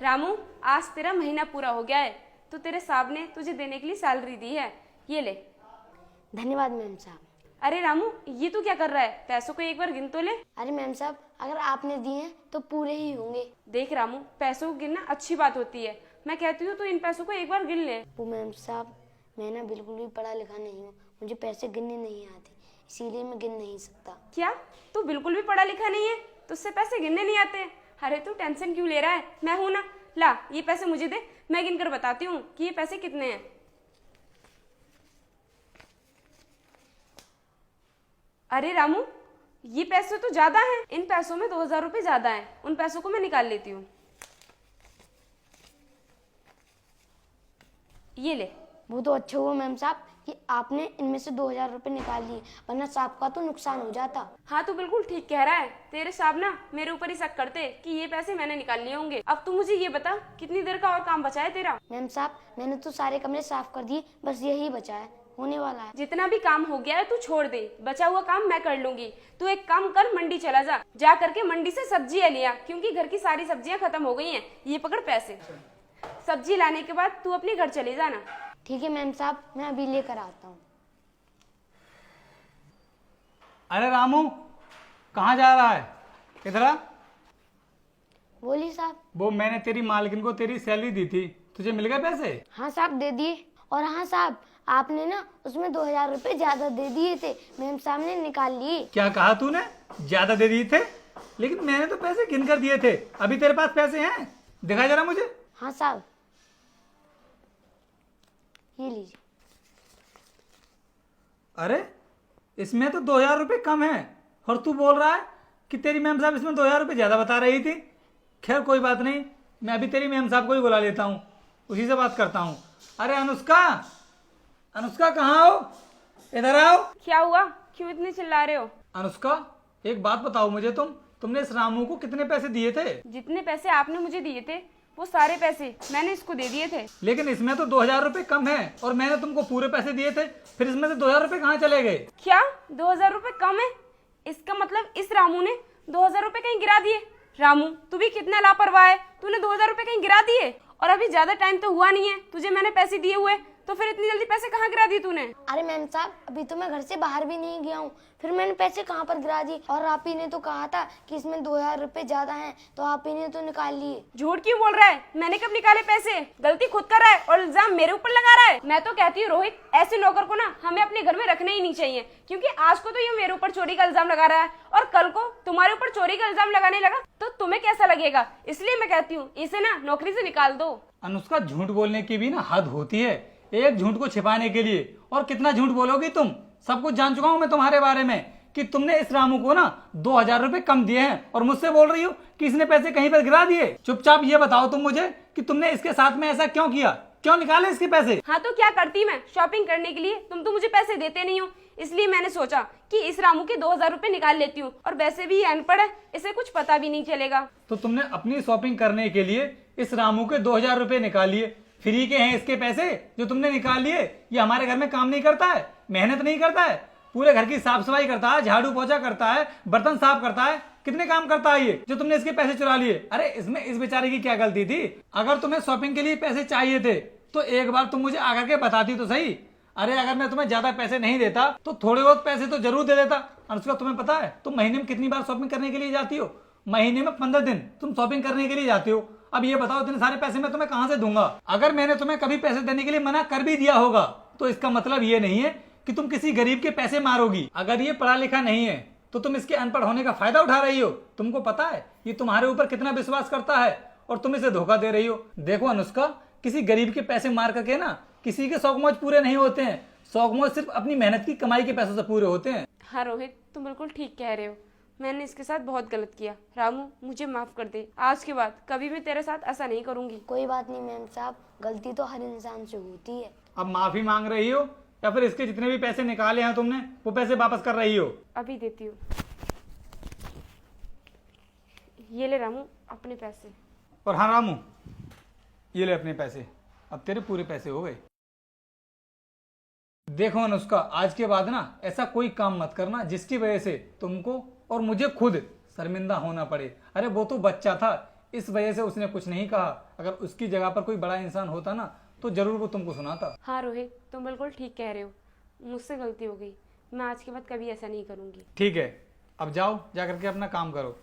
रामू, आज तेरा महीना पूरा हो गया है, तो तेरे साहब ने तुझे देने के लिए सैलरी दी है, ये ले। धन्यवाद मैम साहब। अरे रामू, ये तू क्या कर रहा है? पैसों को एक बार गिन तो ले। अरे मैम साहब, अगर आपने दिए हैं तो पूरे ही होंगे। देख रामू, पैसों को गिनना अच्छी बात होती है, मैं कहती हूँ तो इन पैसों को एक बार गिन ले। वो मैम साहब, मैं ना बिल्कुल भी पढ़ा लिखा नहीं हूँ, मुझे पैसे गिनने नहीं आते, इसीलिए मैं गिन नहीं सकता। क्या तू बिल्कुल भी पढ़ा लिखा नहीं है? तुझसे पैसे गिनने नहीं आते? अरे तू टेंशन क्यों ले रहा है, मैं हूं ना। ला ये पैसे मुझे दे, मैं गिन कर बताती हूँ कि ये पैसे कितने हैं। अरे रामू, ये पैसे तो ज्यादा हैं, इन पैसों में 2000 रुपये ज्यादा हैं, उन पैसों को मैं निकाल लेती हूँ। ये ले। वो तो अच्छा हुआ मैम साहब कि आपने इनमें से 2000 रुपये निकाल लिए, वरना साहब का तो नुकसान हो जाता। हाँ तो बिल्कुल ठीक कह रहा है, तेरे साहब ना मेरे ऊपर ही शक करते कि ये पैसे मैंने निकाल लिए होंगे। अब तू मुझे ये बता, कितनी देर का और काम बचा है तेरा? मैम साहब, मैंने तो सारे कमरे साफ कर दिए, बस यही बचा है, होने वाला है। जितना भी काम हो गया है तू छोड़ दे, बचा हुआ काम मैं कर लूंगी। तू एक काम कर, मंडी चला जा करके मंडी से सब्जियां लिया, क्योंकि घर की सारी सब्जियां खत्म हो गई हैं। ये पकड़ पैसे, सब्जी लाने के बाद तू अपने घर चले जाना। ठीक है मैम साहब, मैं अभी लेकर आता हूँ। अरे रामू, कहाँ जा रहा है? इधर आ। बोलिए साहब। वो मैंने तेरी मालकिन को तेरी सैलरी दी थी, तुझे मिल गए पैसे? हाँ साहब, दे दिए। और हाँ साहब, आपने ना उसमें 2000 रुपये ज्यादा दे दिए थे, मैम साहब ने निकाल लिए। क्या कहा तूने? ज्यादा दे दिए थे? लेकिन मैंने तो पैसे गिन कर दिए थे, अभी तेरे पास पैसे हैं? दिखा जरा मुझे। हाँ साहब, ये लीजिए। अरे इसमें तो 2000 रुपये कम है, और तू बोल रहा है कि तेरी मैम साहब इसमें 2000 रुपये ज्यादा बता रही थी। खैर कोई बात नहीं, मैं अभी तेरी मैम साहब को ही बुला लेता हूँ, उसी से बात करता हूँ। अरे अनुष्का, अनुष्का कहाँ हो? इधर आओ। क्या हुआ, क्यों इतने चिल्ला रहे हो? अनुष्का, एक बात बताओ मुझे, तुमने इस रामू को कितने पैसे दिए थे? जितने पैसे आपने मुझे दिए थे वो सारे पैसे मैंने इसको दे दिए थे। लेकिन इसमें तो 2000 रुपये कम है, और मैंने तुमको पूरे पैसे दिए थे, फिर इसमें से 2000 रुपये कहाँ चले गए? क्या 2000 रुपये कम है? इसका मतलब इस रामू ने 2000 रुपये कहीं गिरा दिए। रामू, तू भी कितना लापरवाह है, तूने 2000 रुपये कहीं गिरा दिए, और अभी ज्यादा टाइम तो हुआ नहीं है तुझे मैंने पैसे दिए हुए, तो फिर इतनी जल्दी पैसे कहाँ गिरा दिए तूने? अरे मैम साहब, अभी तो मैं घर से बाहर भी नहीं गया हूँ, फिर मैंने पैसे कहाँ पर गिरा दिए? और आप ही ने तो कहा था कि इसमें 2000 रुपये ज्यादा हैं, तो आप ही ने तो निकाल लिए। झूठ क्यों बोल रहा है? मैंने कब निकाले पैसे? गलती खुद कर रहा है और इल्जाम मेरे ऊपर लगा रहा है। मैं तो कहती हूँ रोहित, ऐसे नौकर को ना हमें अपने घर में रखना ही नहीं चाहिए, क्योंकि आज को तो ये मेरे ऊपर चोरी का इल्जाम लगा रहा है, और कल को तुम्हारे ऊपर चोरी का इल्जाम लगाने लगा तो तुम्हें कैसा लगेगा? इसलिए मैं कहती हूँ इसे ना नौकरी से निकाल दो। अनुष्का, झूठ बोलने की भी ना हद होती है, एक झूठ को छिपाने के लिए। और कितना झूठ बोलोगी तुम? सब कुछ जान चुका हूं मैं तुम्हारे बारे में, कि तुमने इस रामू को ना 2000 रुपए कम दिए हैं, और मुझसे बोल रही हो कि इसने पैसे कहीं पर गिरा दिए। चुपचाप ये बताओ तुम मुझे कि तुमने इसके साथ में ऐसा क्यों किया, क्यों निकाले इसके पैसे? हाँ तो क्या करती मैं शॉपिंग करने के लिए, तुम तो मुझे पैसे देते नहीं हो, इसलिए मैंने सोचा कि इस रामू के 2000 रुपए निकाल लेती हूँ, और वैसे भी ये अनपढ़ है, इसे कुछ पता भी नहीं चलेगा। तो तुमने अपनी शॉपिंग करने के लिए इस रामू के 2000 रुपए निकाल लिए, फ्री के हैं इसके पैसे जो तुमने निकाल लिए। ये हमारे घर में काम नहीं करता है, मेहनत नहीं करता है, पूरे घर की साफ सफाई करता है, झाड़ू पोछा करता है, बर्तन साफ करता है, कितने काम करता है ये, जो तुमने इसके पैसे चुरा लिए? अरे इसमें इस बेचारे की क्या गलती थी? अगर तुम्हें शॉपिंग के लिए पैसे चाहिए थे तो एक बार तुम मुझे आकर के बताती तो सही। अरे अगर मैं तुम्हें ज्यादा पैसे नहीं देता तो थोड़े बहुत पैसे तो जरूर दे देता। अनुष्का, तुम्हें पता है तुम महीने में कितनी बार शॉपिंग करने के लिए जाती हो? महीने में 15 दिन तुम शॉपिंग करने के लिए जाती हो। अब ये बताओ, इतने सारे पैसे मैं तुम्हें कहां से दूंगा? अगर मैंने तुम्हें कभी पैसे देने के लिए मना कर भी दिया होगा तो इसका मतलब ये नहीं है कि तुम किसी गरीब के पैसे मारोगी। अगर ये पढ़ा लिखा नहीं है तो तुम इसके अनपढ़ होने का फायदा उठा रही हो। तुमको पता है ये तुम्हारे ऊपर कितना विश्वास करता है, और तुम इसे धोखा दे रही हो। देखो अनुष्का, किसी गरीब के पैसे मार करके ना किसी के शौक मौज पूरे नहीं होते हैं। शौक मौज सिर्फ अपनी मेहनत की कमाई के पैसों से पूरे होते हैं। हाँ रोहित, तुम बिल्कुल ठीक कह रहे हो, मैंने इसके साथ बहुत गलत किया। रामू, मुझे माफ कर दे, आज के बाद कभी भी तेरे साथ ऐसा नहीं करूंगी। कोई बात नहीं मैम साहब, गलती तो हर इंसान से होती है। अब माफी मांग रही हो या फिर इसके जितने भी पैसे निकाले हैं तुमने वो पैसे वापस कर रही हो? अभी देती हूँ, ये ले रामू अपने पैसे। और हाँ रामू, ये ले अपने पैसे, अब तेरे पूरे पैसे हो गए। देखो अनुष्का, आज के बाद ना ऐसा कोई काम मत करना जिसकी वजह से तुमको और मुझे खुद शर्मिंदा होना पड़े। अरे वो तो बच्चा था, इस वजह से उसने कुछ नहीं कहा। अगर उसकी जगह पर कोई बड़ा इंसान होता ना तो जरूर वो तुमको सुनाता। हाँ रोहित, तुम बिल्कुल ठीक कह रहे हो, मुझसे गलती हो गई। मैं आज के बाद कभी ऐसा नहीं करूँगी। ठीक है, अब जाओ, जा करके अपना काम करो।